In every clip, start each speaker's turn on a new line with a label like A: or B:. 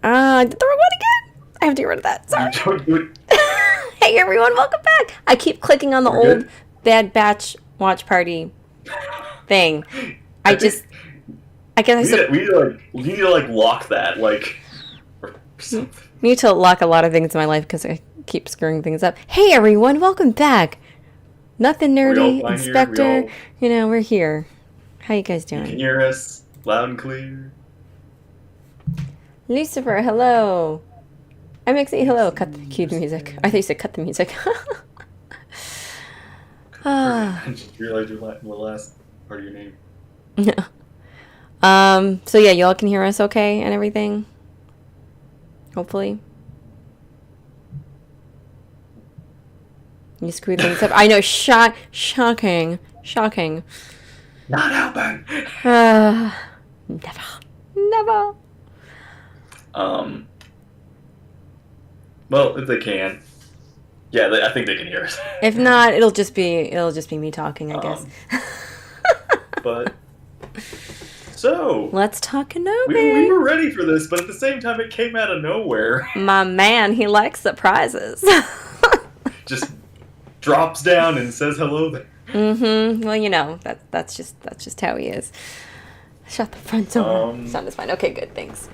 A: Did the wrong one again? I have to get rid of that. Sorry.
B: Don't do it.
A: Hey everyone, welcome back. I keep clicking on the
B: We're
A: old
B: good?
A: Bad Batch watch party thing. I guess
B: We need to like lock that like or something.
A: need to lock a lot of things in my life because I keep screwing things up. Hey everyone, welcome back. Nothing
B: We all
A: nerdy,
B: fine here?
A: Inspector. We're here. How you guys
B: You can
A: doing?
B: hear us loud and clear.
A: Lucifer, hello. I'm excited. Hello. Cut the cue the music. I thought you said cut the music.
B: I just realized the last part of your name.
A: So yeah, y'all can hear us okay and everything. Hopefully. You screwed things up. I know. Shocking.
B: Not helping.
A: Never.
B: Well, if they can, yeah, I think they can hear us.
A: If not, it'll just be me talking, I guess.
B: But so
A: Let's talk
B: we
A: Kenobi.
B: were ready for this, but at the same time, it came out of nowhere.
A: My man, he likes surprises.
B: Just drops down and says hello there.
A: Well, that's just how he is. Shut the front door. Sound is fine. Okay, good. Thanks.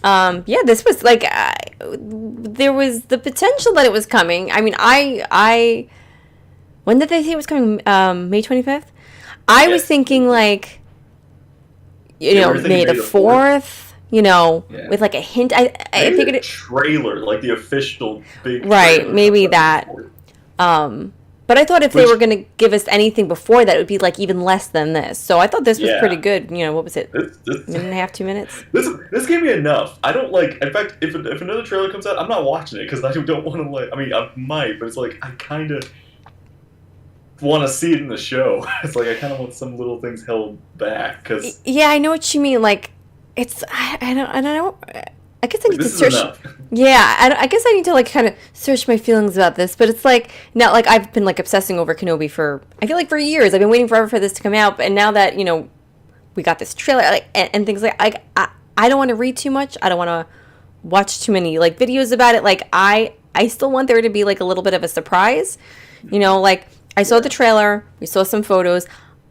A: Yeah, this was like there was the potential that it was coming. I mean, I when did they say it was coming? May 25th. I was
B: Yes.
A: thinking like
B: Yeah, we were thinking
A: May the
B: May the
A: 4th.
B: Yeah.
A: With like a hint. I
B: Maybe
A: figured
B: the
A: it.
B: trailer, like the official big
A: Right,
B: trailer
A: maybe
B: comes out
A: that.
B: before.
A: But I thought if they
B: Which-
A: were going to give us anything before that, it would be like even less than this. So I thought this was
B: Yeah.
A: pretty good. What was it?
B: This,
A: Minute and a half, 2 minutes?
B: this gave me enough. I don't like. In fact, if another trailer comes out, I'm not watching it because I don't want to like. I mean, I might, but it's like I kind of want to see it in the show. It's like I kind of want some little things held back because
A: Yeah, I know what you mean. Like, it's I don't know. I guess I need to
B: this is
A: search.
B: enough.
A: Yeah, I guess I need to like kind of search my feelings about this. But it's like now, like I've been like obsessing over Kenobi I feel like for years. I've been waiting forever for this to come out. And now that we got this trailer, like and things like I don't want to read too much. I don't want to watch too many like videos about it. Like I still want there to be like a little bit of a surprise. Like I saw the trailer, we saw some photos.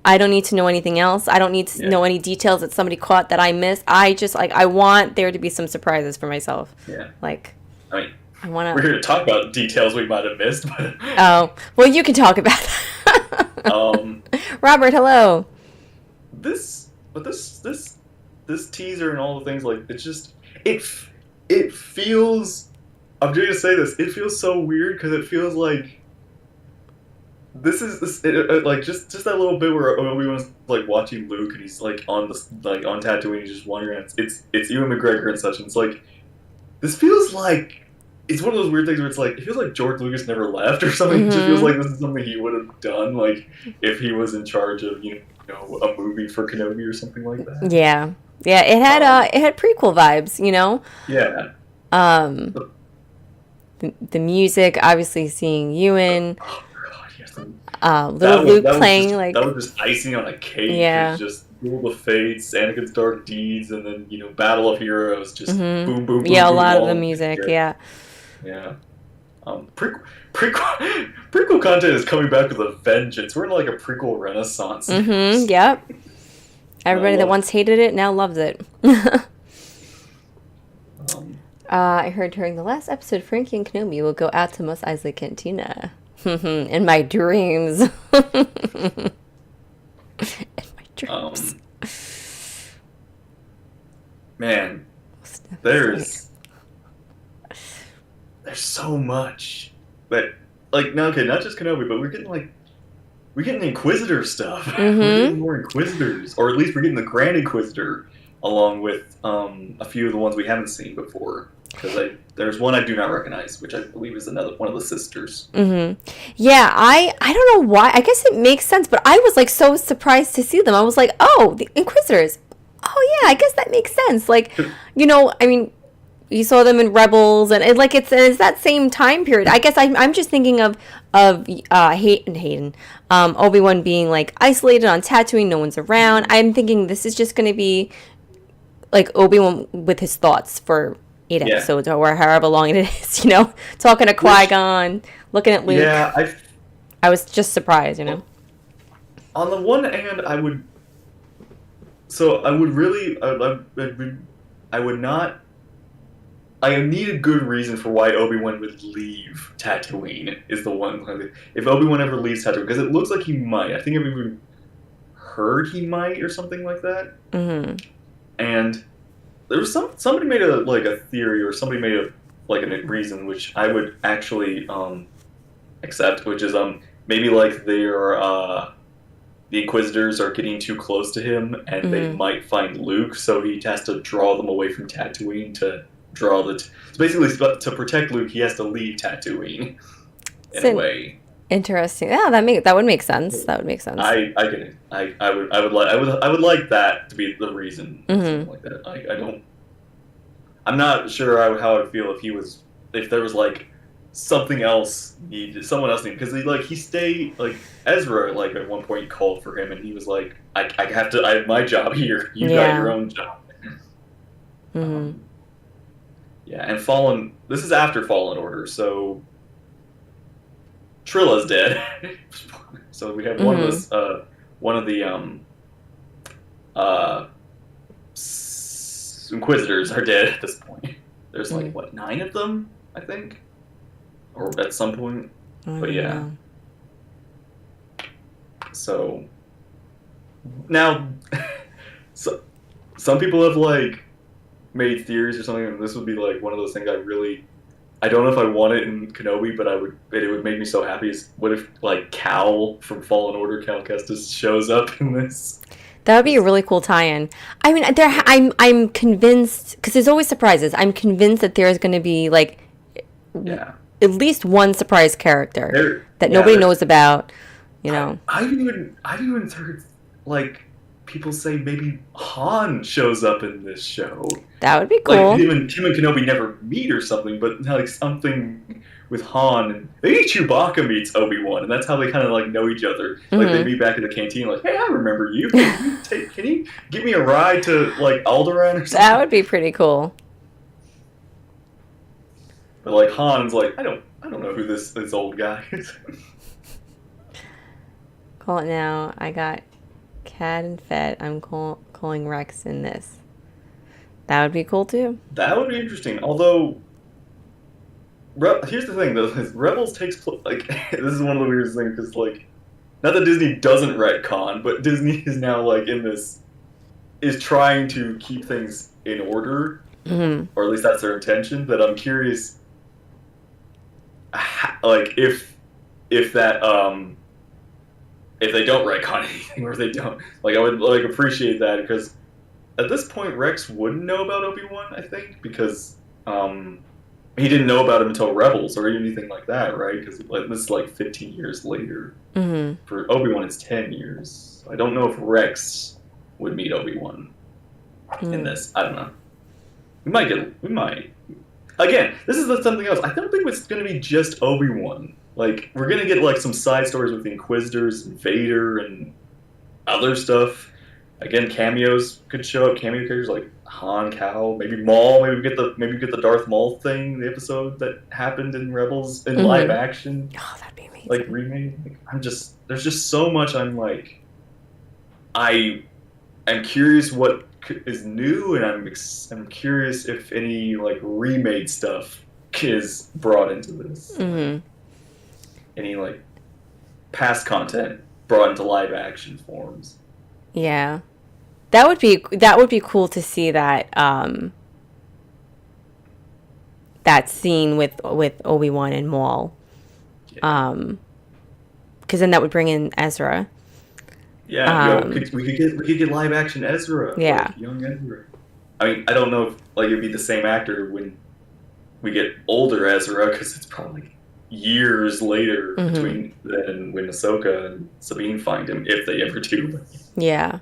A: I don't need to know anything else. I don't need to know any details that somebody caught that I missed. I just I want there to be some surprises for myself.
B: Yeah.
A: Like
B: I mean,
A: I want
B: we're
A: to.
B: here to talk about details we might have missed, but
A: Oh, well, you can talk about it. Robert, hello.
B: this teaser and all the things like it's just it feels. I'm just gonna say this. It feels so weird because it feels like. Like just that little bit where Obi-Wan's like watching Luke and he's like on Tatooine, he's just wandering. It's Ewan McGregor and such, and it's like this feels like it's one of those weird things where it's like it feels like George Lucas never left or something. It just feels like this is something he would have done like if he was in charge of a movie for Kenobi or something like that.
A: Yeah, it had prequel vibes.
B: Yeah.
A: The music, obviously seeing Ewan.
B: Oh god, yes.
A: Little Luke playing like
B: that was just icing on a cake.
A: Yeah.
B: It was just Duel of Fates, Anakin's Dark Deeds, and then Battle of Heroes. Just boom, boom, boom.
A: Yeah, a
B: boom,
A: lot of
B: all
A: the
B: in
A: music.
B: there.
A: Yeah.
B: Yeah. Prequel content is coming back with a vengeance. We're in like a prequel renaissance.
A: Yep. Everybody that once hated it now loves it. I heard during the last episode, Frankie and Kenobi will go out to Mos Eisley Cantina. In my dreams. In my dreams.
B: Man, there's so much that not just Kenobi, but we're getting Inquisitor stuff. We're getting more Inquisitors, or at least we're getting the Grand Inquisitor along with a few of the ones we haven't seen before. Because there's one I do not recognize, which I believe is another one of the sisters.
A: Yeah, I don't know why. I guess it makes sense, but I was like so surprised to see them. I was like, oh, the Inquisitors. Oh yeah, I guess that makes sense. Like, I mean, you saw them in Rebels, and it's that same time period. I guess I'm just thinking of Hayden, Obi-Wan being like isolated on Tatooine, no one's around. I'm thinking this is just going to be like Obi-Wan with his thoughts for 8
B: Yeah.
A: episodes or however long it is, talking to
B: Which,
A: Qui-Gon, looking at Luke.
B: yeah,
A: I was just surprised.
B: on the one hand, I would really, I would not. I need a good reason for why Obi-Wan would leave Tatooine. Is the one if Obi-Wan ever leaves Tatooine, because it looks like he might. I think I've even heard he might or something like that.
A: Mm-hmm.
B: And there was somebody made a theory, or somebody made a reason which I would actually accept, which is maybe like the Inquisitors are getting too close to him, and they
A: Mm-hmm.
B: might find Luke, so he has to draw them away from Tatooine to draw so basically to protect Luke, he has to leave Tatooine
A: It's
B: in a way.
A: interesting. Yeah, that would make sense. That would make sense.
B: I get it. I would like that to be the reason,
A: Mm-hmm.
B: something like that. I don't. I'm not sure how I'd feel if there was like something else someone else needed, because he stayed Ezra at one point called for him, and he was like, I have my job here, you got your
A: Yeah.
B: own job.
A: Mm-hmm.
B: um, yeah, and Fallen, this is after Fallen Order, so Trilla's dead. So we have
A: Mm-hmm.
B: one of the uh Inquisitors are dead at this point. There's
A: Mm-hmm.
B: what, 9 of them, I think, or at some point.
A: I
B: But
A: don't
B: yeah,
A: know.
B: so now, so, some people have made theories or something, and this would be one of those things I don't know if I want it in Kenobi, but it would make me so happy. Is what if Cal from Fallen Order, Cal Kestis, shows up in this?
A: That would be a really cool tie-in. I mean, I'm convinced, because there's always surprises. I'm convinced that there's going to be
B: Yeah,
A: at least one surprise character
B: there.
A: that
B: Yeah,
A: nobody knows about. You know,
B: I've even heard people say maybe Han shows up in this show.
A: that would be cool.
B: Him and Kenobi never meet or something, but something with Han, and maybe Chewbacca meets Obi-Wan, and that's how they kind of know each other. They
A: Mhm.
B: meet back at the canteen, hey, I remember you. Can you give me a ride to Alderaan or something?
A: That would be pretty cool.
B: But Han's I don't know who this old guy is.
A: Call it now. I got Cad and Fett. I'm calling Rex in this. That would be cool too.
B: That would be interesting. Although, here's the thing though: is Rebels takes this is one of the weirdest things, because not that Disney doesn't retcon, but Disney is now in this, is trying to keep things in order,
A: Mm-hmm.
B: or at least that's their intention. But I'm curious, if that if they don't retcon anything, or if they don't, I would appreciate that, because at this point Rex wouldn't know about Obi-Wan, I think, because he didn't know about him until Rebels or anything like that, right? Because this is 15 years later.
A: Mm-hmm.
B: For Obi-Wan, it's 10 years. I don't know if Rex would meet Obi-Wan in this. I don't know. We might. Again, this is something else. I don't think it's going to be just Obi-Wan. We're going to get some side stories with the Inquisitors and Vader and other stuff. Again, cameos could show up. Cameo characters like Han, Cal, maybe Maul. Maybe we get the Darth Maul thing, the episode that happened in Rebels in live action.
A: Oh, that'd be amazing.
B: Remade. There's just so much. I'm curious what is new, and I'm curious if any remade stuff is brought into this.
A: Mm-hmm.
B: Any past content brought into live action forms.
A: Yeah, that would be cool to see that that scene with Obi-Wan and Maul,
B: Yeah.
A: Because then that would bring in Ezra.
B: Yeah, we could get live action Ezra.
A: Yeah.
B: Young Ezra. I mean, I don't know if it'd be the same actor when we get older Ezra, because it's probably years later
A: Mhm.
B: between then and when Ahsoka and Sabine find him, if they ever do.
A: Yeah.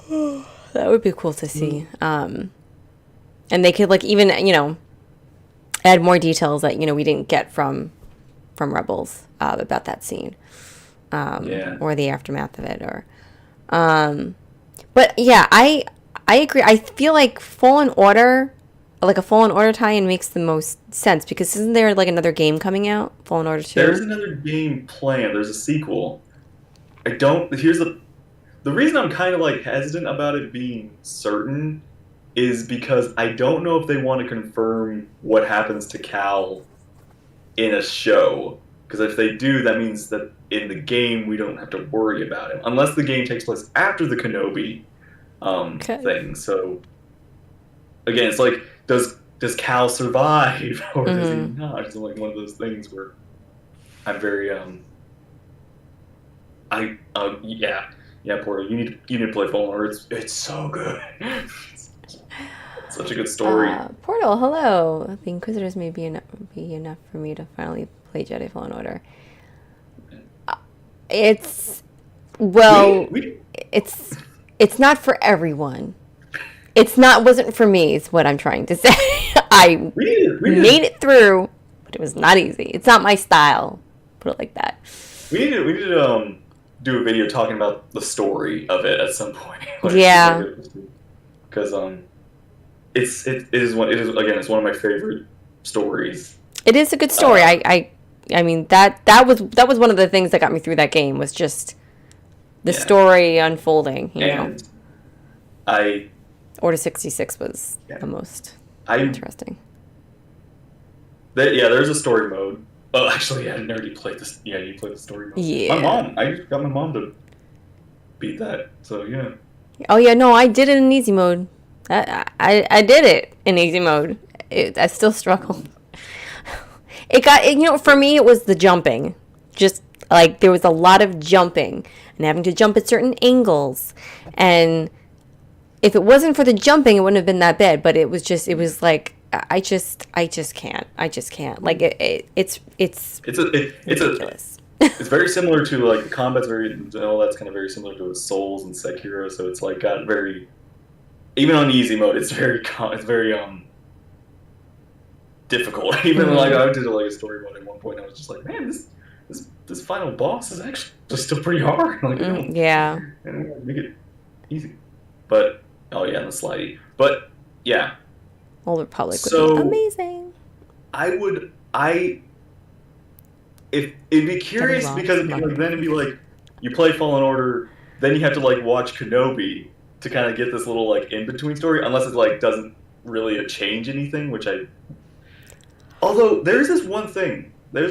A: That would be cool to see. And they could even add more details that we didn't get from Rebels about that scene,
B: Yeah.
A: or the aftermath of it, or but yeah, I agree. I feel like Fallen Order, like a Fallen Order tie-in makes the most sense because isn't there like another game coming out? Fallen Order
B: There's
A: 2?
B: another game planned. There's a sequel. I don't. Here's the reason I'm kind of like hesitant about it being certain is because I don't know if they want to confirm what happens to Cal in a show. Because if they do, that means that in the game we don't have to worry about him, unless the game takes place after the Kenobi
A: Okay.
B: thing. So again, it's like does Cal survive or does he
A: Mm-hmm.
B: not? It's like one of those things where I'm very I yeah, Porter, you need to play Fallen Order. It's so good. It's such a good story.
A: Portal, hello. The Inquisitors may be enough for me to finally play Jedi Fallen Order. It's well,
B: We
A: it's it's not for everyone. It's not wasn't for me. Is what I'm trying to say. I
B: we
A: made
B: need
A: it through, but it was not easy. It's not my style. Put it like that.
B: we need to do a video talking about the story of it at some point.
A: Yeah,
B: Because it is one it is again it's one of my favorite stories.
A: it is a good story.
B: Uh,
A: I mean that was one of the things that got me through that game was just the
B: yeah,
A: story unfolding.
B: and I
A: Order 66 was
B: yeah
A: the most
B: I
A: interesting.
B: yeah there's a story mode. Oh, actually, yeah, I already played this. Yeah, you played the story mode.
A: Yeah.
B: I just got my mom to beat that. So yeah,
A: Oh yeah, no, I did it in easy mode. I did it in easy mode. I still struggled. For me, it was the jumping. Just like there was a lot of jumping and having to jump at certain angles. And if it wasn't for the jumping, it wouldn't have been that bad. But it was like, I just can't. I just can't. Like it's
B: it's
A: ridiculous.
B: it's very similar to like the combat's very all that's kind of very similar to Souls and Sekiro. So it's like got very even on easy mode, it's very difficult. Even like
A: Mm,
B: I did like a story mode at one point, I was just like, man, this final boss is actually just still pretty hard. Like,
A: yeah.
B: make it easy. But oh yeah, and the slidey. But yeah,
A: Old Republic would be
B: so
A: amazing.
B: I would I if it'd be
A: That'd be
B: curious
A: long.
B: because then it'd be like you play Fallen Order, then you have to like watch Kenobi to kind of get this little like in between story, unless it like doesn't really change anything, which I although there's this one thing I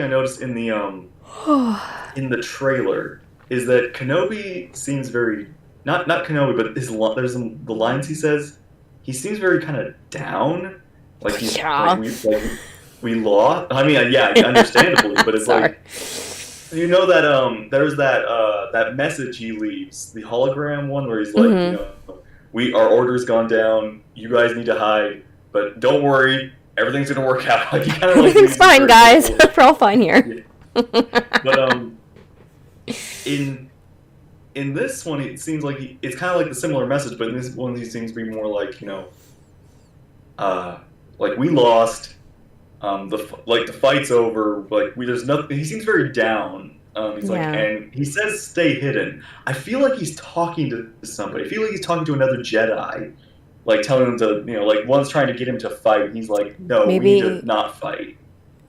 B: noticed in the trailer is that Kenobi seems very not Kenobi, but the lines he says. He seems very kind of down, like he's
A: Yeah.
B: like we lost. I mean, yeah, understandably, but it's
A: Sorry.
B: like you know that there's that message he leaves, the hologram one, where he's like, you
A: Hmm.
B: know, our order's gone down. You guys need to hide, but don't worry, everything's gonna work out. Like he kind of like
A: Everything's
B: leaves this
A: fine,
B: very
A: guys.
B: hopeful-
A: We're all fine here.
B: Yeah. But in this one, it seems like it's kind of like the similar message, but in this one, he seems to be more like like we lost, the fight's over, like there's nothing. He seems very down. He's like,
A: Yeah.
B: and he says, "Stay hidden." I feel like he's talking to somebody. I feel like he's talking to another Jedi, like telling him to, like one's trying to get him to fight. And he's like, "No, we need to
A: Maybe,
B: not fight."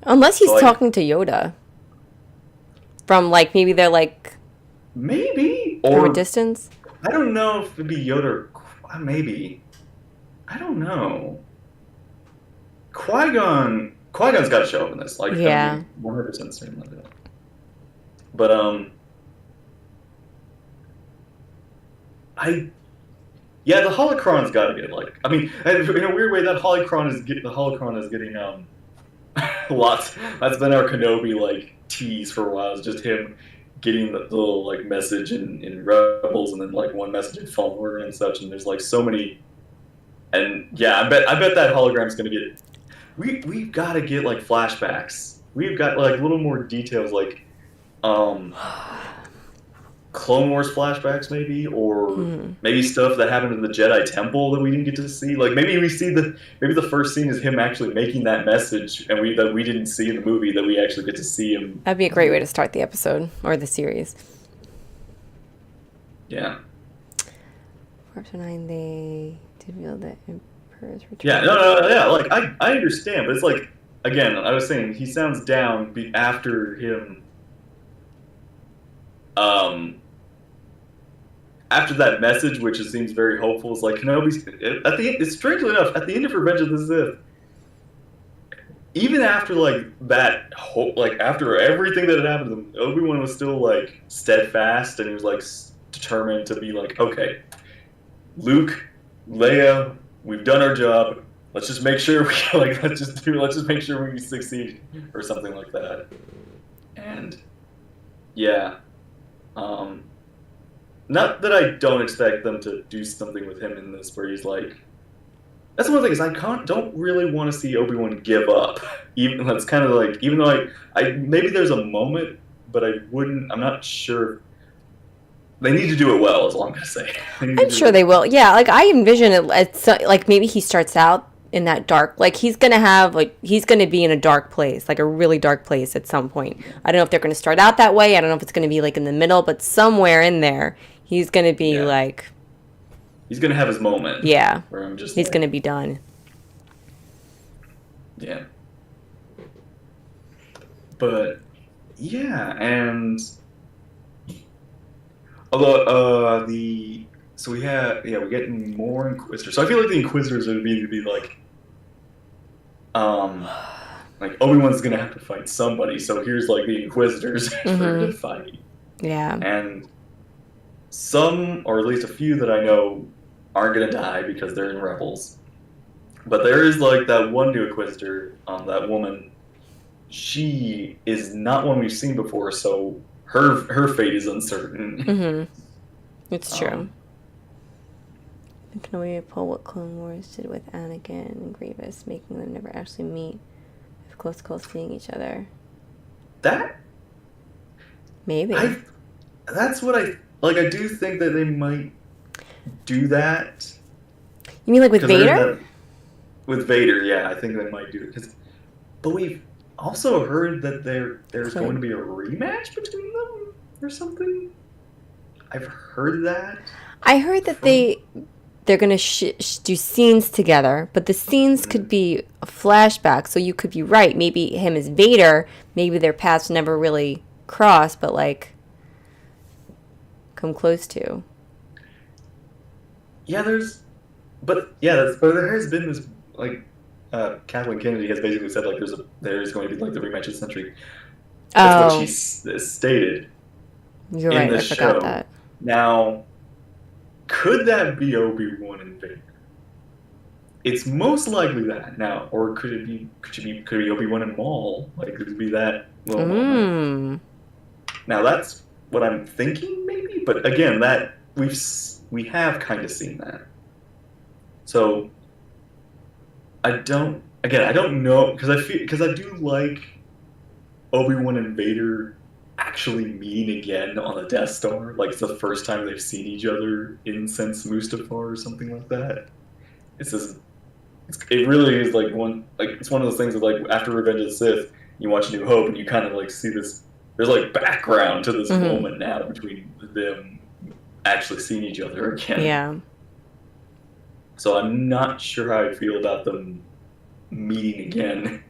A: unless he's
B: So like
A: talking to Yoda from like maybe they're like
B: maybe
A: from a
B: or
A: distance.
B: I don't know if it'd be Yoda or maybe. I don't know. Qui Gon's got to show up in this. Like,
A: Yeah.
B: I'm 100% certain of it. But I yeah, the holocron's got to get like. I mean, and in a weird way, that the holocron is getting lots. That's been our Kenobi like tease for a while. It's just him getting the little like message in Rebels, and then like one message in Fallen Order and such. And there's like so many. And yeah, I bet that hologram's gonna get. We've got to get like flashbacks. We've got like a little more details, like um, Clone Wars flashbacks, maybe, or
A: Hmm.
B: maybe stuff that happened in the Jedi Temple that we didn't get to see. Like maybe maybe the first scene is him actually making that message, and that we didn't see in the movie that we actually get to see him.
A: That'd be a great way to start the episode or the series.
B: Yeah.
A: Corpse 9, they did reveal the Emperor's
B: Yeah,
A: return.
B: yeah. Like I understand, but it's like again, I was saying he sounds down after him. Um, after that message, which it seems very hopeful, is like Kenobi's at the end. It's strangely enough at the end of Revenge of the Sith. Even after like that hope, like after everything that had happened to them, Obi-Wan was still like steadfast, and he was like determined to be like, okay, Luke, Leia, we've done our job. Let's just make sure we like let's just make sure we succeed or something like that. And yeah, um, not that I don't expect them to do something with him in this, where he's like, that's one thing is I don't really want to see Obi-Wan give up. Even that's kind of like even though I maybe there's a moment, but I wouldn't. I'm not sure. They need to do it well. Is all I'm gonna say. They need to
A: I'm
B: do
A: sure
B: it
A: they
B: well.
A: will. Yeah, like I envision it as like maybe he starts out in that dark, like he's gonna have like he's gonna be in a dark place, like a really dark place at some point. I don't know if they're gonna start out that way. I don't know if it's gonna be like in the middle, but somewhere in there, he's gonna be
B: Yeah,
A: like,
B: he's gonna have his moment
A: yeah,
B: where I'm just
A: he's
B: like,
A: gonna be done.
B: yeah. But yeah, and although the so we have we're getting more Inquisitors. So I feel like the Inquisitors would be um like Obi-Wan's gonna have to fight somebody. So here's like the Inquisitors for to
A: Mm-hmm.
B: fight,
A: Yeah.
B: and some or at least a few that I know aren't gonna die because they're in Rebels. But there is like that one new Inquisitor, that woman. She is not one we've seen before, so her fate is uncertain.
A: Mm-hmm. It's true.
B: Um,
A: Can we pull what Clone Wars did with Anakin and Grievous, making them never actually meet, if close seeing each other?
B: that
A: Maybe.
B: I that's what I like. I do think that they might do that
A: You mean like with
B: because there is
A: Vader?
B: that with Vader. Yeah, I think they might do it because. But we've also heard that there's going
A: Clone.
B: to be a rematch between them or something. I've heard that
A: I heard that
B: from.
A: they're gonna do scenes together, but the scenes could be a flashback. So you could be right. Maybe him as Vader. Maybe their paths never really cross, but like come close to.
B: Yeah, but yeah, but there has been this like Kathleen Kennedy has basically said like there's going to be like the rematch of the century. That's what she
A: Oh,
B: stated
A: you're
B: in
A: right.
B: the
A: I forgot
B: show.
A: that.
B: Now, could that be Obi-Wan and Vader? It's most likely that now, or could it be Obi-Wan and Maul? Like could it be that little moment?
A: Mmm.
B: Now that's what I'm thinking maybe, but again, that we have kind of seen that. So I don't know because I do like Obi-Wan and Vader actually meeting again on the Death Star. Like it's the first time they've seen each other in since Mustafar or something like that. It's just it really is like it's one of those things that like after Revenge of the Sith, you watch New Hope and you kind of like see this. There's like background to this
A: Mm-hmm.
B: moment now between them actually seeing each other again.
A: Yeah.
B: So I'm not sure how I feel about them meeting again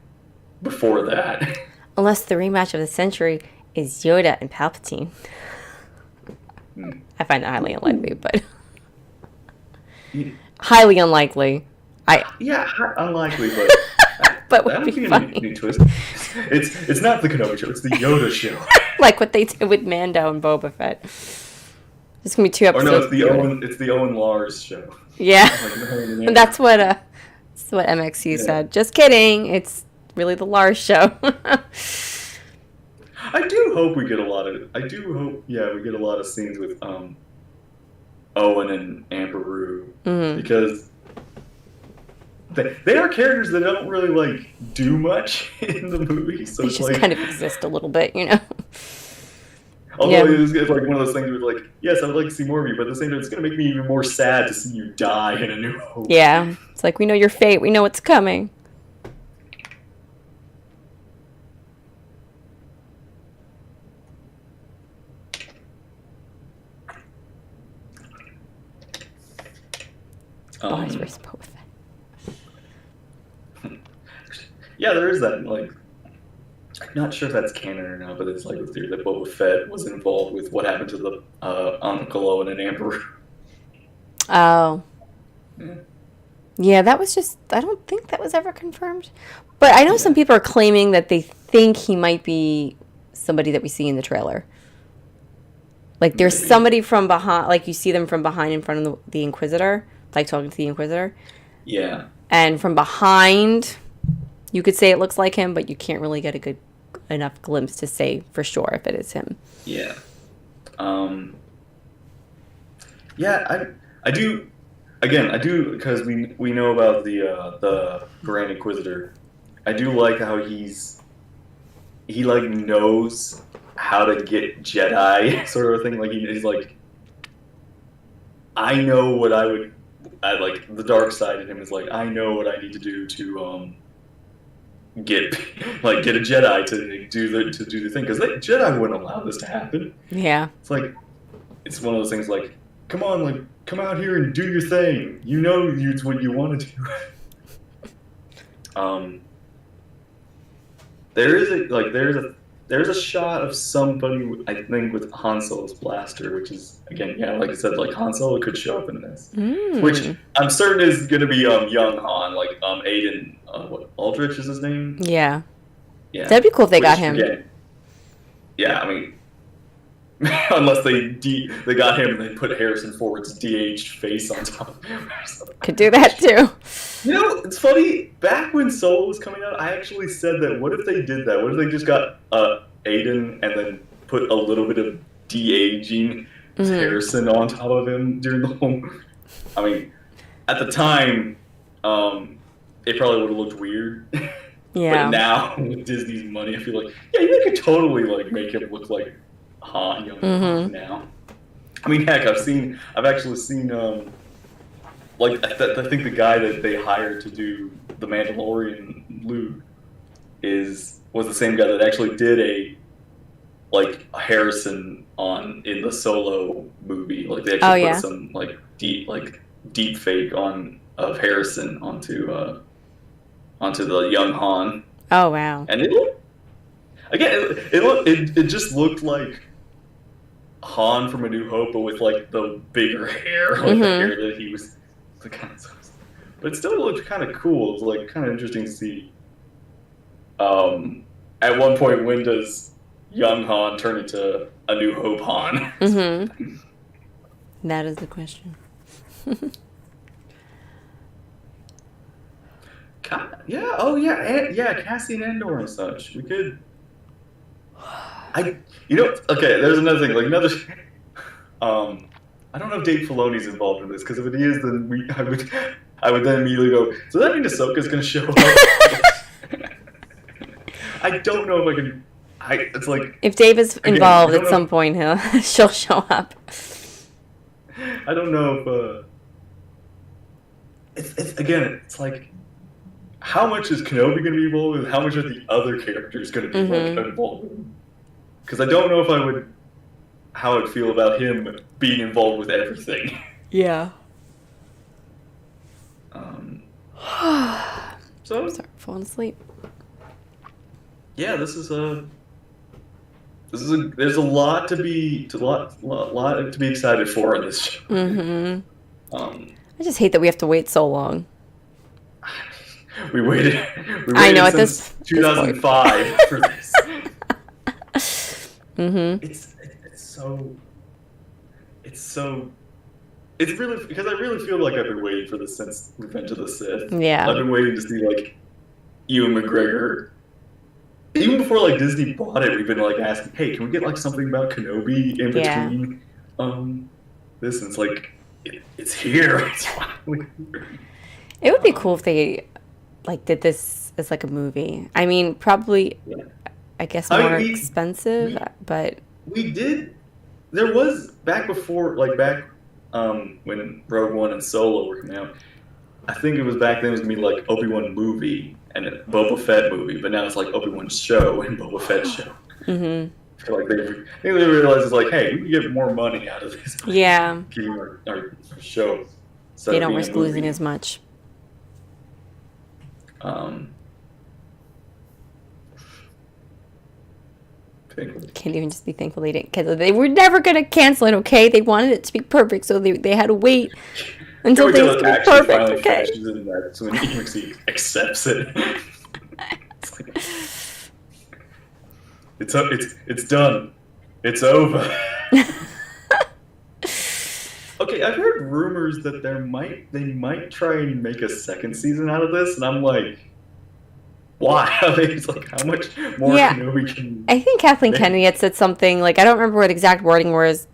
B: before that.
A: Unless the rematch of the century is Yoda and Palpatine. I find that highly unlikely, but highly unlikely.
B: Yeah, unlikely, but
A: But would
B: that
A: be
B: would be a
A: funny.
B: new twist. It's not the Kenobi show; it's the Yoda show.
A: Like what they did with Mando and Boba Fett. There's gonna be 2
B: Or no,
A: episodes.
B: It's the Owen Lars show.
A: Yeah,
B: Like,
A: that's what MXU
B: yeah.
A: said. Just kidding. It's really the Lars show.
B: I do hope we get a lot of. I do hope, yeah, we get a lot of scenes with Owen and Amber Rue
A: Mm.
B: because they are characters that don't really like do much in the movie. So
A: They
B: it's
A: just
B: like,
A: kind of exist a little bit, you know.
B: although
A: Yeah.
B: it's like one of those things where like, yes, I would like to see more of you, but at the same time, it's going to make me even more sad to see you die in A New Hope.
A: Yeah. It's like we know your fate. We know what's coming. Bars
B: Um,
A: versus Boba Fett.
B: yeah, there is that. Like, I'm not sure if that's canon or not, but it's like the theory that Boba Fett was involved with what happened to the Uncle Owen and Amber.
A: Oh.
B: Yeah.
A: Yeah, that was just, I don't think that was ever confirmed. But I know some
B: Yeah.
A: people are claiming that they think he might be somebody that we see in the trailer. Like there's
B: Maybe.
A: somebody from behind, like you see them from behind in front of the Inquisitor, like talking to the Inquisitor.
B: Yeah.
A: And from behind, you could say it looks like him, but you can't really get a good enough glimpse to say for sure if it is him.
B: Yeah. Um, yeah, I do. Again, I do because we know about the Grand Inquisitor. I do like how he like knows how to get Jedi sort of thing. Like he's like, I know what I would. I like the dark side in him is like I know what I need to do to get get a Jedi to do the thing because Jedi wouldn't allow this to happen.
A: Yeah.
B: It's like it's one of those things like come on, like come out here and do your thing. You know it's what you want to do. um, there's a shot of somebody I think with Han Solo's blaster, which is again yeah like I said like Han Solo could show up in this, which
A: Mm.
B: I'm certain is gonna be young Han like Aiden what Aldrich is his name
A: Yeah.
B: yeah
A: That'd be cool if they
B: which
A: got him.
B: again yeah I mean unless they got him and they put Harrison Ford's DH face on top of him.
A: Could do that too.
B: You know, it's funny. Back when Solo was coming out, I actually said that. What if they did that? What if they just got Aiden and then put a little bit of de-aging Harrison on top of him during the whole? I mean, at the time, it probably would have looked weird.
A: Yeah.
B: But now with Disney's money, I feel like yeah, you could totally like make him look like Han, young Han now. I mean, heck, I've actually seen like I think the guy that they hired to do the Mandalorian Luke was the same guy that actually did a Harrison on in the Solo movie. Like they actually put some deep fake on of Harrison onto the young Han.
A: Oh wow.
B: And it just looked like Han from A New Hope, but with like the bigger hair, like the hair that he was. The kind of, but it still looked kind of cool. It was like kind of interesting to see. At one point, when does young Han turn into A New Hope Han?
A: That is the question.
B: Yeah. Oh yeah. Yeah. Cassian Andor and such. We could. Okay. There's another thing. Like another. I don't know if Dave Filoni's involved in this because if it is, then I would then immediately go. So that means Ahsoka's going to show up. I don't know if I can. It's like
A: if Dave is involved at some point, she'll show up.
B: I don't know if it's like how much is Kenobi going to be involved with? How much are the other characters going to be involved with? Because I don't know if I would. How I'd feel about him being involved with everything.
A: Yeah.
B: So
A: sorry, falling asleep.
B: Yeah, there's a lot to be excited for in this show.
A: I just hate that we have to wait so long.
B: We waited
A: I know at
B: since
A: this
B: 2005 for this. It's really because I really feel like I've been waiting for this since Revenge of the Sith.
A: Yeah.
B: I've been waiting to see like Ewan McGregor. Even before like Disney bought it, we've been like asking, "Hey, can we get like something about Kenobi in between this?" And it's like it's here. It's finally here.
A: It would be cool if they like did this as like a movie. I mean, probably I guess more expensive, but
B: we did. There was back before, when Rogue One and Solo were coming out. I think it was back then. It was gonna be like Obi-Wan movie and a Boba Fett movie, but now it's like Obi-Wan show and Boba Fett show. I feel like I think they realized it's like, hey, we can get more money out of this.
A: Yeah.
B: Keeping our show. instead
A: They
B: of
A: don't
B: being a
A: risk losing
B: movie.
A: as much.
B: Um, thankfully.
A: Can't even just be thankful they didn't cancel. They were never gonna cancel it. Okay, they wanted it to be perfect, so they had to wait
B: Can't
A: until
B: wait till
A: things
B: it
A: could be
B: actually
A: perfect.
B: finally
A: Okay.
B: finishes and that's when EMC accepts it. It's done. It's over. Okay, I've heard rumors that they might try and make a second season out of this, and I'm like, why? I mean, it's like how much more
A: Yeah,
B: Kenobi can
A: I think Kathleen
B: make?
A: Kennedy had said something like I don't remember what exact wording was,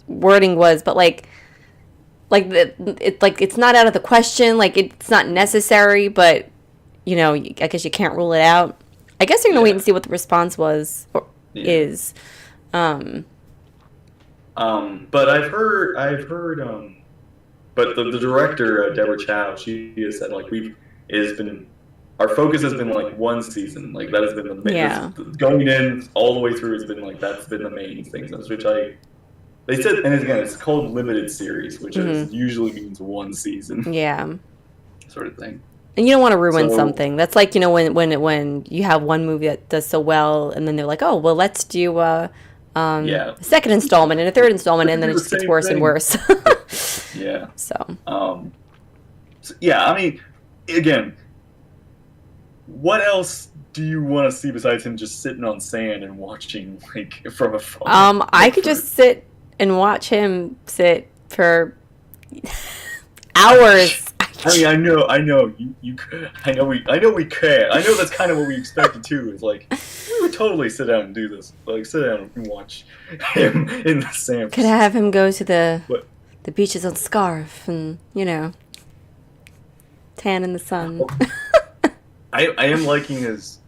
A: but like it's not out of the question. Like it's not necessary, but I guess you can't rule it out. I guess you're gonna wait
B: Yeah,
A: and see what the response was or
B: yeah.
A: is. Um,
B: But but the director, Deborah Chow, she has said like it has been our focus has been like one season, like that has been the
A: yeah.
B: going in all the way through has been like that's been the main thing, which they said, and again it's called limited series, which
A: Hmm.
B: is usually means one season
A: Yeah.
B: sort of thing.
A: And you don't want to ruin
B: So
A: something. That's like, when you have one movie that does so well and then they're like, "Oh, well, let's do
B: yeah,
A: a second installment and a third installment,"
B: let's
A: and then
B: do
A: it
B: the
A: just gets
B: same
A: worse and
B: thing.
A: worse.
B: Yeah.
A: So,
B: Um, yeah, I mean, again, what else do you want to see besides him just sitting on sand and watching like from afar?
A: I
B: Like
A: could
B: for
A: just sit and watch him sit for hours.
B: I mean, I know I know we can. I know that's kind of what we expected too. Is like we would totally sit down and do this. Like sit down and watch him in the sand.
A: Could have him go to
B: But
A: the beaches on Scarf and, tan in the sun.
B: I am liking his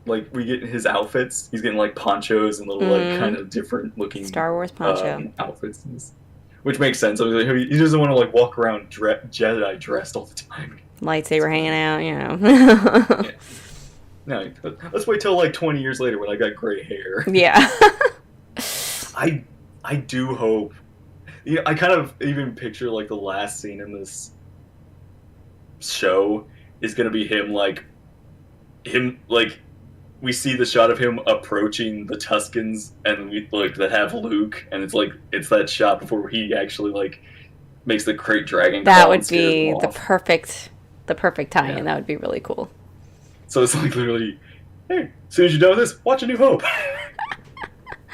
B: like we get his outfits. He's getting like ponchos and little like kind of different looking
A: Star Wars poncho.
B: outfits, which makes sense. I mean, like, he doesn't want to like walk around Jedi dressed all the time.
A: Lightsaber hanging out.
B: Yeah. No, let's wait till like 20 years later when I got gray hair.
A: Yeah.
B: I I do hope. Yeah, I kind of even picture like the last scene in this show is gonna be him like we see the shot of him approaching the Tuscans and we like that have Luke and it's that shot before he actually like makes the crate dragon
A: That
B: call and
A: would
B: scares them
A: be
B: off.
A: the perfect tie-in.
B: Yeah.
A: That would be really cool.
B: So it's like literally, hey, as soon as you know this, watch A New Hope.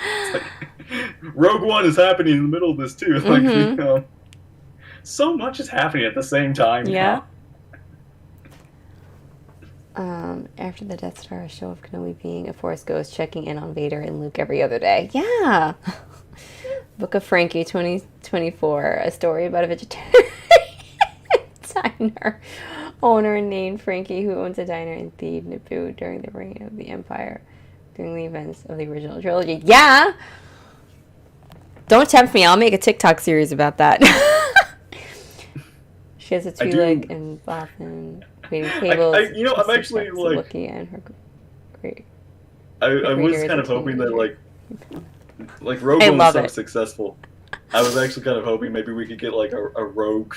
B: It's like, Rogue One is happening in the middle of this too. Like
A: Mm-hmm.
B: so much is happening at the same time
A: Yeah.
B: now.
A: After the Death Star, a show of Kenobi being a Force ghost, checking in on Vader and Luke every other day. Yeah. Book of Frankie 2024, a story about a vegetarian diner owner named Frankie who owns a diner in Thebe, Naboo during the reign of the Empire, during the events of the original trilogy. Yeah! Don't tempt me. I'll make a TikTok series about that. She has a
B: I
A: Twi'lek
B: do.
A: and Bothan waiting tables.
B: I'm actually like
A: Wookiee and her great
B: I was
A: reader is
B: kind
A: a
B: of hoping that
A: teenager.
B: like Rogue
A: I
B: One was
A: love
B: so
A: it.
B: successful. I was actually kind of hoping maybe we could get like a Rogue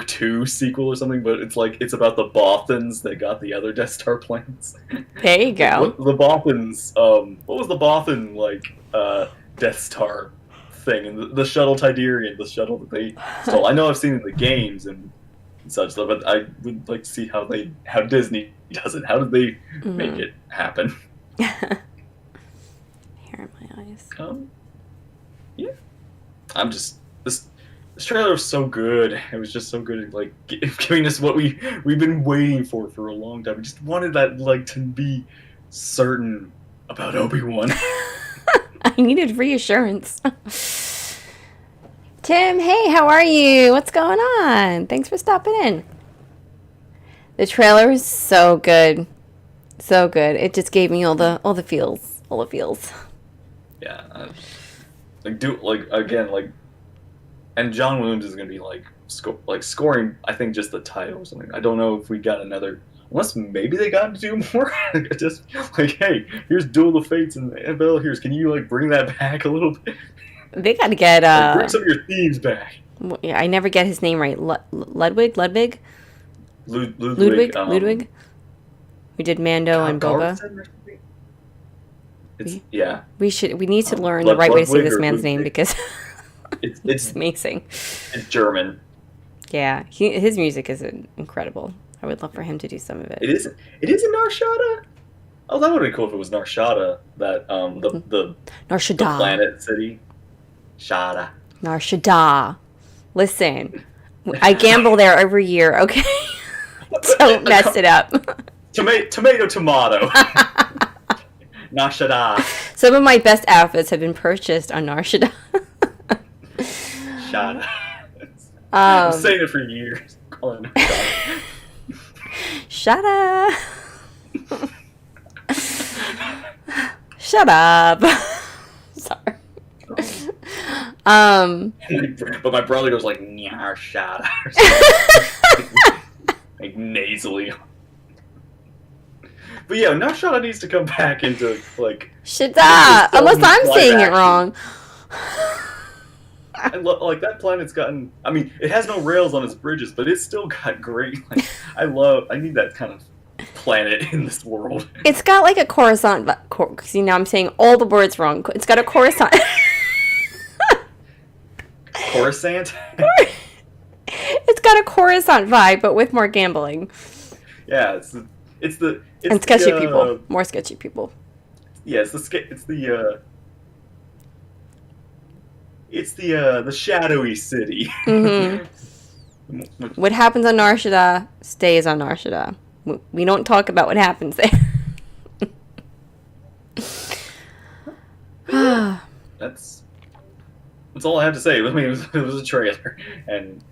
B: 2 sequel or something, but it's about the Bothans that got the other Death Star plans.
A: There you go.
B: What the Bothans what was the Bothan Death Star thing and the shuttle Tidarian, the shuttle that they stole. I know I've seen it in the games and such stuff, but I would like to see how Disney does it. How did they make it happen?
A: Hair in my eyes.
B: Yeah. I'm just this trailer was so good. It was just so good at like giving us what we've been waiting for a long time. We just wanted that like to be certain about Obi-Wan.
A: I needed reassurance. Tim, hey, how are you? What's going on? Thanks for stopping in. The trailer was so good. So good. It just gave me all the feels. All the feels.
B: Yeah. Again and John Williams is gonna be scoring. I think just the title or something. I don't know if we got another. Unless maybe they got to do more. Just like, hey, here's Duel of the Fates and Annabelle. Can you like bring that back a little bit?
A: They got to get
B: Like, bring some of your themes back.
A: Yeah, I never get his name right. Ludwig.
B: Ludwig.
A: Ludwig. We did Mando and Boba.
B: Carlson or something? It's
A: We,
B: yeah.
A: we need to learn the right way to say
B: Ludwig
A: this
B: or
A: man's name
B: Ludwig.
A: because
B: It's
A: it's
B: it's
A: amazing.
B: it's German.
A: Yeah, his music is incredible. I would love for him to do some of it.
B: It is in Narshada. Oh, that would be cool if it was Narshada. That the
A: Narshada.
B: planet city. Shada.
A: Narshada. Listen, I gamble there every year, okay? Don't mess it up.
B: Tomato. Narshada.
A: Some of my best outfits have been purchased on Narshada.
B: Shada. I'm
A: um,
B: saying it for years. Calling it Narshada.
A: Shut up. Shut up. Sorry.
B: But my brother goes like Narshada. Like nasally. But yeah, Narshada needs to come back into like.
A: Shada. Unless I'm saying it wrong.
B: Like that planet's gotten. I mean, it has no rails on its bridges, but it's still got great. Like, I need that kind of planet in this world.
A: It's got like a Coruscant. See, now I'm saying all the words wrong. It's got a Coruscant.
B: Coruscant.
A: It's got a Coruscant vibe, but with more gambling.
B: Yeah, it's
A: and sketchy people. More sketchy people.
B: Yeah, it's the shadowy city.
A: Mm-hmm. What happens on Narshada stays on Narshada. We don't talk about what happens there.
B: That's all I have to say. I mean, it was a trailer, and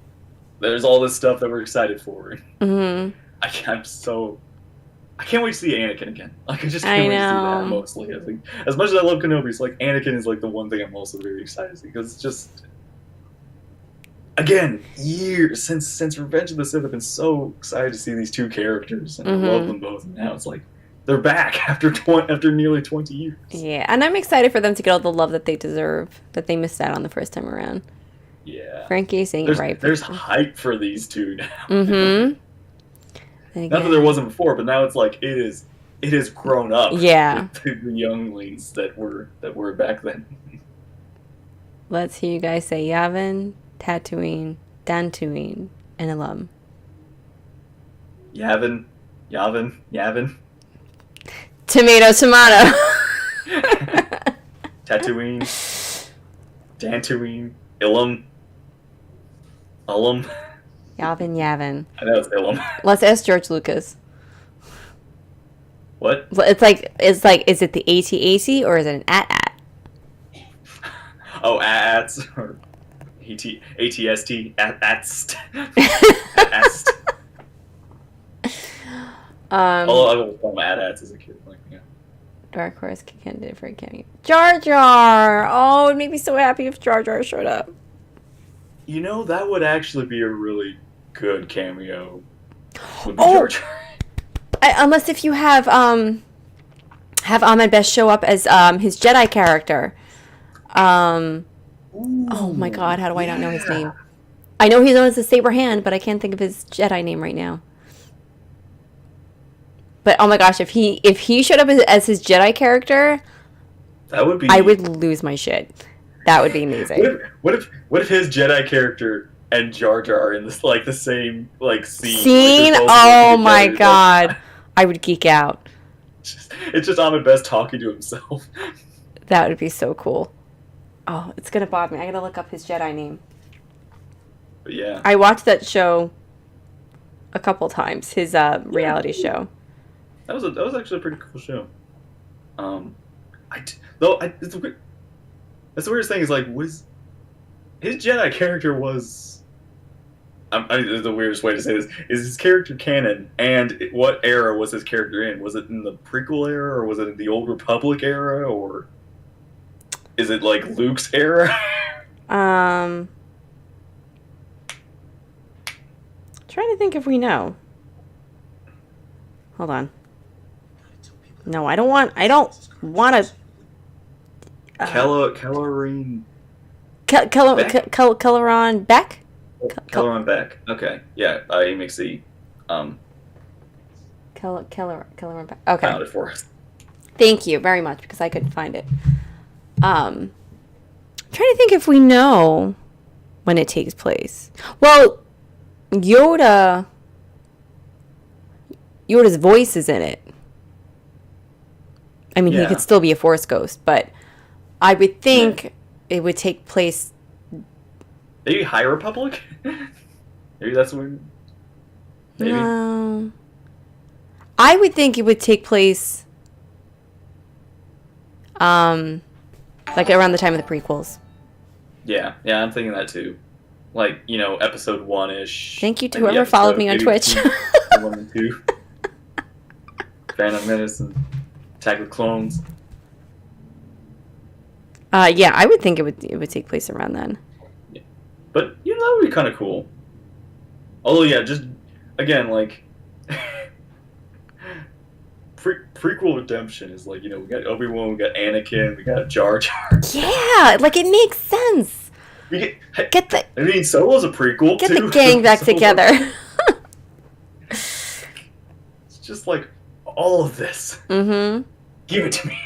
B: there's all this stuff that we're excited for.
A: Mm-hmm.
B: I can't wait to see Anakin again. Like, I just can't wait to see that, mostly. I think, as much as I love Kenobi, it's like, Anakin is, like, the one thing I'm also very excited to see, because it's just... Again, years since Revenge of the Sith, I've been so excited to see these two characters, and I love them both, and now it's like, they're back after nearly 20 years.
A: Yeah, and I'm excited for them to get all the love that they deserve, that they missed out on the first time around.
B: Yeah.
A: Frankie saying it right.
B: There's hype for these two now.
A: Mm-hmm.
B: Not that there wasn't before, but now it's like it has grown up.
A: Yeah.
B: The younglings that were back then.
A: Let's hear you guys say Yavin, Tatooine, Dantooine, and Ilum.
B: Yavin.
A: Tomato.
B: Tatooine. Dantooine. Ilum.
A: Yavin.
B: I know it's Ilum.
A: Let's ask George Lucas.
B: What?
A: It's like, is it the AT-AT or is it an AT-AT?
B: Oh, ATS or ATST, ATST. Although I was calling AT-ATs as a kid, like, yeah.
A: Dark Horse candidate for a cameo. Jar Jar! Oh, it made me so happy if Jar Jar showed up.
B: You know, that would actually be a really good cameo. Would be Jar Jar.
A: Unless if you have Ahmed Best show up as his Jedi character. Oh my God, how do I not know his name? I know he's known as the Saber Hand, but I can't think of his Jedi name right now. But oh my gosh, if he showed up as his Jedi character,
B: that would be.
A: I would lose my shit. That would be amazing.
B: What if his Jedi character and Jar Jar are in this like the same like scene?
A: Scene?
B: Like,
A: oh my God, I would geek out.
B: It's just Ahmed Best talking to himself.
A: That would be so cool. Oh, it's gonna bother me. I gotta look up his Jedi name.
B: But yeah,
A: I watched that show a couple times. His reality show.
B: That was actually a pretty cool show. That's the weirdest thing is like was his Jedi character was. The weirdest way to say this is his character canon, and what era was his character in? Was it in the prequel era, or was it in the Old Republic era, or is it like Luke's era?
A: Trying to think if we know. Hold on. No, I don't want to.
B: Calorie.
A: Celeron Beck.
B: Kellerman Beck. Okay, yeah, he makes the
A: Celeron Beck. Okay.
B: found it for us.
A: Thank you very much because I couldn't find it. I'm trying to think if we know when it takes place. Well, Yoda's voice is in it. I mean, he could still be a Force ghost, but I would think it would take place.
B: Maybe High Republic? Maybe that's what. Maybe.
A: No. I would think it would take place like around the time of the prequels.
B: Yeah, I'm thinking that too. Like, episode 1-ish.
A: Thank you to whoever followed me on Twitch.
B: 1 and 2. Phantom Menace and Attack of the Clones.
A: Yeah, I would think it would take place around then.
B: Yeah. But that would be kind of cool. Although, yeah, just again, like prequel redemption is like, we got Obi-Wan, we got Anakin, we got Jar Jar.
A: Yeah, like it makes sense.
B: Solo's a prequel
A: get
B: too.
A: Get the gang back together.
B: It's just like all of this.
A: Mm-hmm.
B: Give it to me.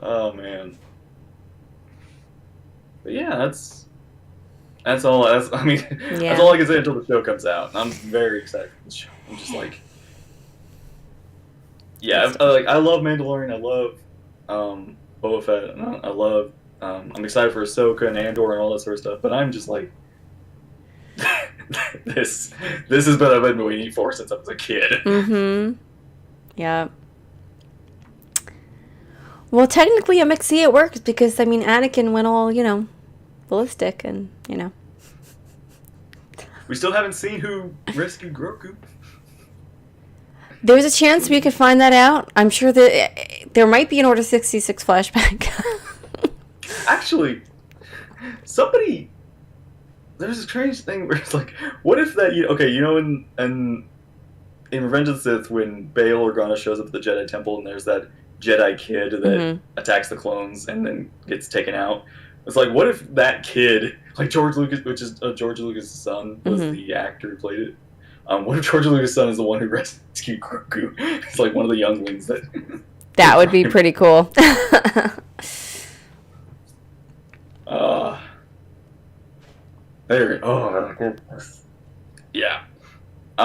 B: Oh man. But yeah, that's all. That's all I can say until the show comes out. I'm very excited for the show. I'm just like, yeah, I love Mandalorian. I love Boba Fett. And I love. I'm excited for Ahsoka and Andor and all that sort of stuff. But I'm just like, this is what I've been waiting for since I was a kid.
A: Mm-hmm. Yeah. Well, technically, I'm see it works because Anakin went all ballistic and
B: We still haven't seen who rescued Grogu.
A: There's a chance we could find that out. I'm sure that there might be an Order 66 flashback.
B: Actually, there's a strange thing where it's like, what if that, in Revenge of the Sith, when Bail Organa shows up at the Jedi Temple and there's that Jedi kid that attacks the clones and then gets taken out. It's like, what if that kid, like George Lucas, which is George Lucas' son, was the actor who played it? What if George Lucas' son is the one who rescued Grogu? It's like one of the younglings that.
A: That would be pretty cool.
B: There. Oh, yeah. I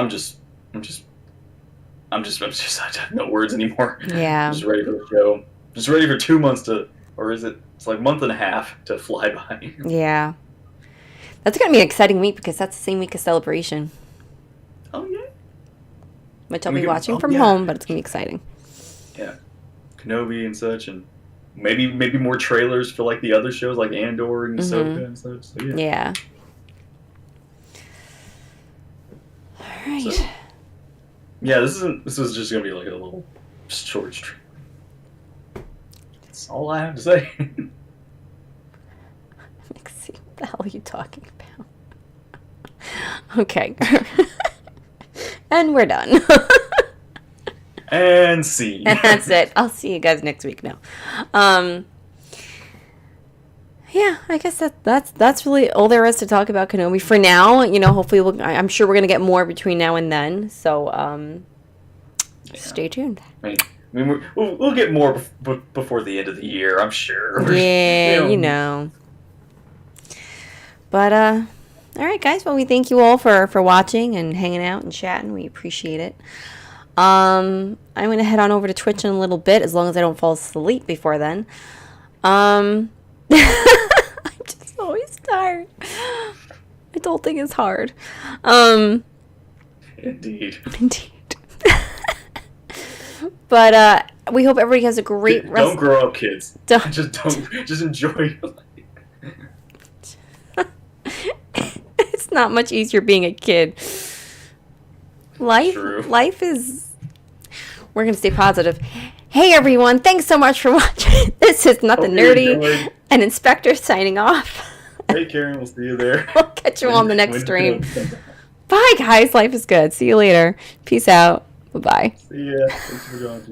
B: have no words anymore.
A: Yeah.
B: I'm just ready for the show. Just ready for 2 months or is it? It's like a month and a half to fly by.
A: Yeah. That's going to be an exciting week because that's the same week as Celebration.
B: Oh, yeah.
A: Which I'll be watching from home, but it's going to be exciting.
B: Yeah. Kenobi and such, and maybe more trailers for like the other shows like Andor and Ahsoka and such. So, yeah.
A: Yeah. All right.
B: So, yeah, this is just going to be like a little short stream. That's all I have to say.
A: Mixie, what the hell are you talking about? Okay. And we're done.
B: And see.
A: And that's it. I'll see you guys next week now. Yeah, I guess that's really all there is to talk about Kenobi for now. Hopefully I'm sure we're going to get more between now and then. So stay tuned.
B: I mean, we'll get more before the end of the year, I'm sure.
A: Yeah, But, all right, guys. Well, we thank you all for watching and hanging out and chatting. We appreciate it. I'm going to head on over to Twitch in a little bit, as long as I don't fall asleep before then. I'm just always tired. Adulting is hard.
B: Indeed.
A: But we hope everybody has a great rest.
B: Don't grow up, kids. Just enjoy your life.
A: It's not much easier being a kid. Life is. We're gonna stay positive. Hey everyone, thanks so much for watching. This is Nothing Nerdy and Inspector signing off.
B: Hey Karen, we'll see you there.
A: We'll catch you on the next stream. Bye guys, life is good. See you later. Peace out. Bye bye.
B: See ya. Thanks for joining.